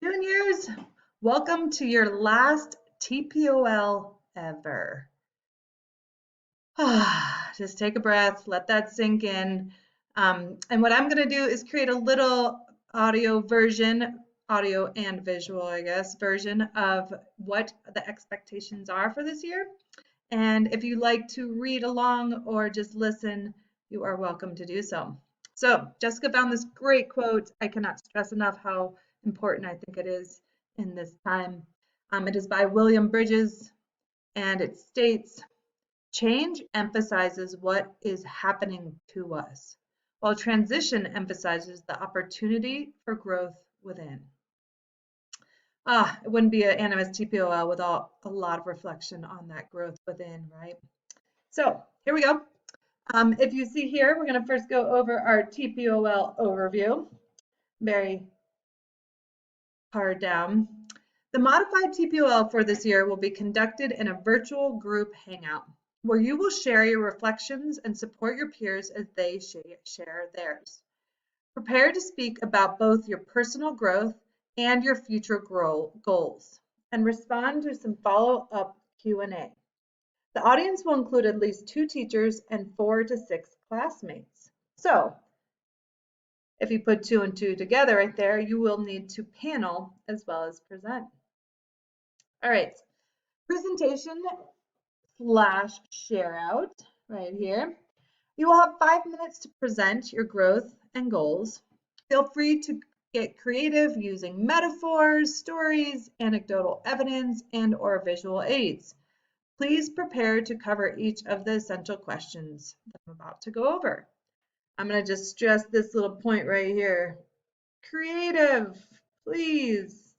Juniors, welcome to your last TPOL ever. Just take a breath, let that sink in. And what I'm going to do is create a little audio version, audio and visual, I guess, version of what the expectations are for this year. And if you like to read along or just listen, you are welcome to do so. So Jessica found this great quote. I cannot stress enough how important I think it is in this time. It is by William Bridges, and it states, change emphasizes what is happening to us, while transition emphasizes the opportunity for growth within. It wouldn't be an Animus TPOL without a lot of reflection on that growth within, right? So here we go. If you see here, we're going to first go over our TPOL overview. Very hard down. The modified TPOL for this year will be conducted in a virtual group hangout where you will share your reflections and support your peers as they share theirs. Prepare to speak about both your personal growth and your future goals, and respond to some follow-up Q&A. The audience will include at least 2 teachers and 4 to 6 classmates. So if you put 2 and 2 together right there, you will need to panel as well as present. All right, presentation / share out right here. You will have 5 minutes to present your growth and goals. Feel free to get creative using metaphors, stories, anecdotal evidence, and/or visual aids. Please prepare to cover each of the essential questions that I'm about to go over. I'm going to just stress this little point right here. Creative, please,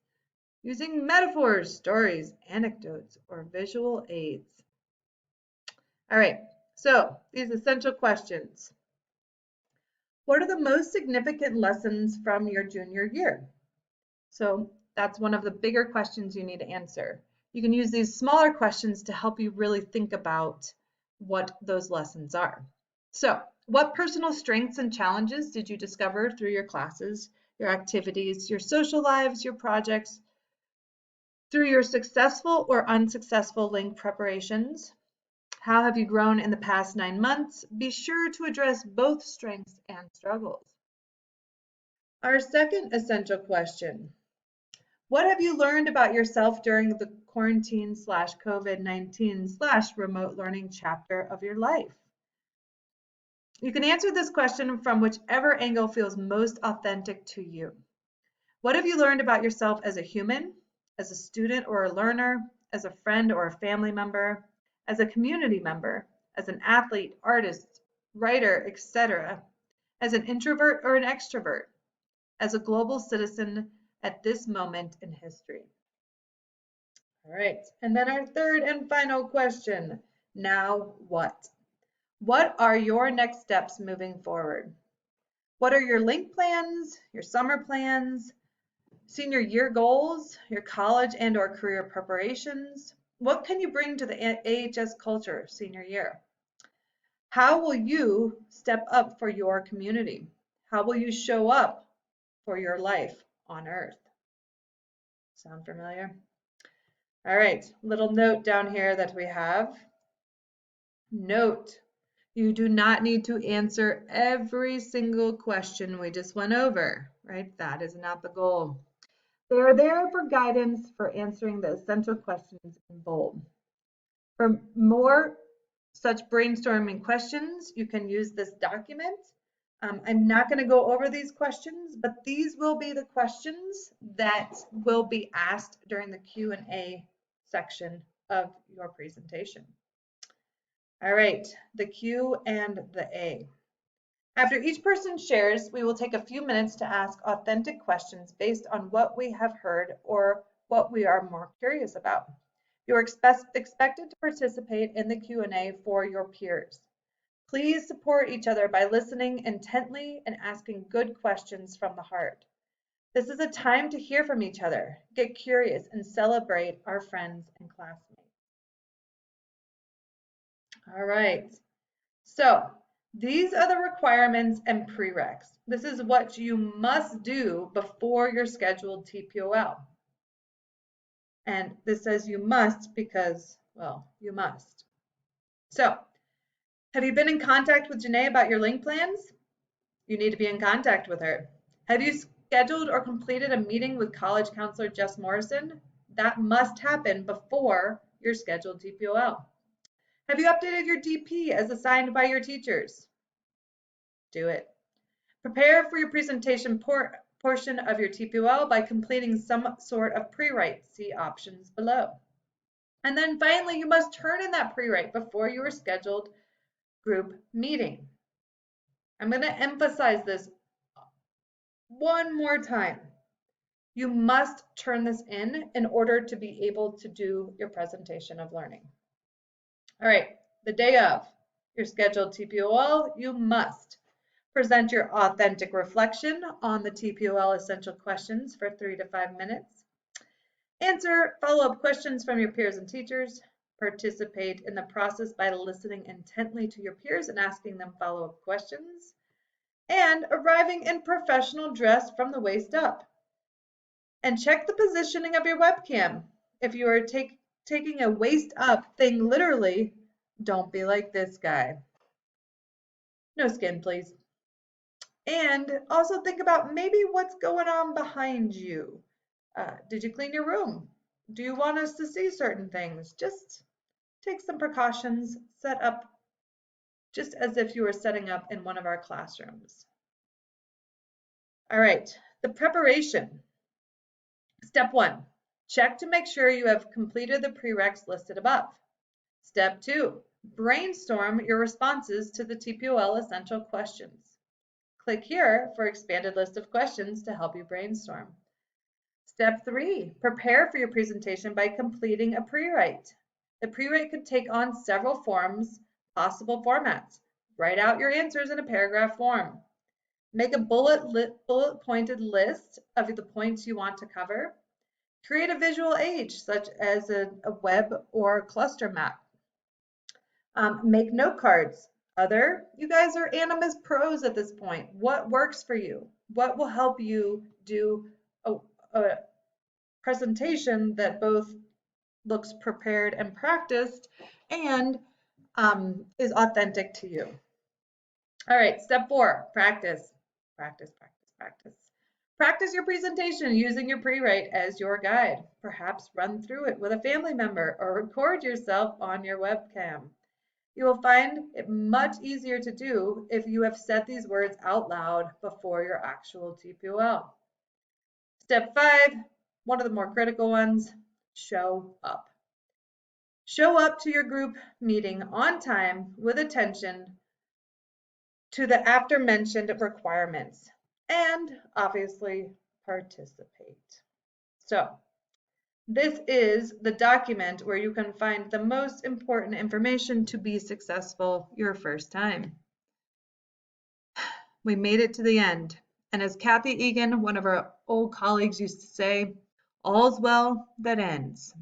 using metaphors, stories, anecdotes, or visual aids. All right, so these essential questions. What are the most significant lessons from your junior year? So that's one of the bigger questions you need to answer. You can use these smaller questions to help you really think about what those lessons are. So, what personal strengths and challenges did you discover through your classes, your activities, your social lives, your projects, through your successful or unsuccessful link preparations? How have you grown in the past 9 months? Be sure to address both strengths and struggles. Our second essential question. What have you learned about yourself during the quarantine / COVID-19 / remote learning chapter of your life? You can answer this question from whichever angle feels most authentic to you. What have you learned about yourself as a human, as a student or a learner, as a friend or a family member, as a community member, as an athlete, artist, writer, etc., as an introvert or an extrovert, as a global citizen at this moment in history? All right, and then our third and final question. Now what? What are your next steps moving forward? What are your link plans, your summer plans, senior year goals, your college and/or career preparations? What can you bring to the AHS culture senior year? How will you step up for your community? How will you show up for your life on Earth? Sound familiar? All right, little note down here that we have. Note, you do not need to answer every single question we just went over, right? That is not the goal. They are there for guidance for answering the essential questions in bold. For more such brainstorming questions, you can use this document. I'm not going to go over these questions, but these will be the questions that will be asked during the Q&A section of your presentation. All right, the Q and the A. After each person shares, we will take a few minutes to ask authentic questions based on what we have heard or what we are more curious about. You are expected to participate in the Q&A for your peers. Please support each other by listening intently and asking good questions from the heart. This is a time to hear from each other, get curious, and celebrate our friends and classmates. All right, so These are the requirements and prereqs. This is what you must do before your scheduled TPOL. And this says you must because, well, you must. So, have you been in contact with Janae about your link plans? You need to be in contact with her. Have you scheduled or completed a meeting with college counselor Jess Morrison? That must happen before your scheduled TPOL. Have you updated your DP as assigned by your teachers? Do it. Prepare for your presentation portion of your TPOL by completing some sort of pre-write. See options below. And then finally, you must turn in that pre-write before your scheduled group meeting. I'm going to emphasize this one more time. You must turn this in order to be able to do your presentation of learning. All right, the day of your scheduled TPOL, you must present your authentic reflection on the TPOL essential questions for 3 to 5 minutes. Answer follow-up questions from your peers and teachers. Participate in the process by listening intently to your peers and asking them follow-up questions. And arriving in professional dress from the waist up. And check the positioning of your webcam. If you are taking a waist up thing literally, don't be like this guy. No skin, please. And also think about maybe what's going on behind you. Did you clean your room? Do you want us to see certain things? Just take some precautions, set up just as if you were setting up in one of our classrooms. All right, the preparation. Step 1, check to make sure you have completed the prereqs listed above. Step 2, brainstorm your responses to the TPOL essential questions. Click here for expanded list of questions to help you brainstorm. Step 3, prepare for your presentation by completing a pre-write. The pre-write could take on several forms, possible formats. Write out your answers in a paragraph form. Make a bullet-pointed list of the points you want to cover. Create a visual aid, such as a web or cluster map. Make note cards. You guys are Animas pros at this point. What works for you? What will help you do a presentation that both looks prepared and practiced and is authentic to you? All right, step 4, practice. Practice, practice, practice. Practice your presentation using your pre-write as your guide. Perhaps run through it with a family member or record yourself on your webcam. You will find it much easier to do if you have said these words out loud before your actual TPOL. Step 5, one of the more critical ones, show up. Show up to your group meeting on time with attention to the aforementioned requirements, and obviously participate. So this is the document where you can find the most important information to be successful your first time. We made it to the end. And as Kathy Egan, one of our old colleagues, used to say, all's well that ends.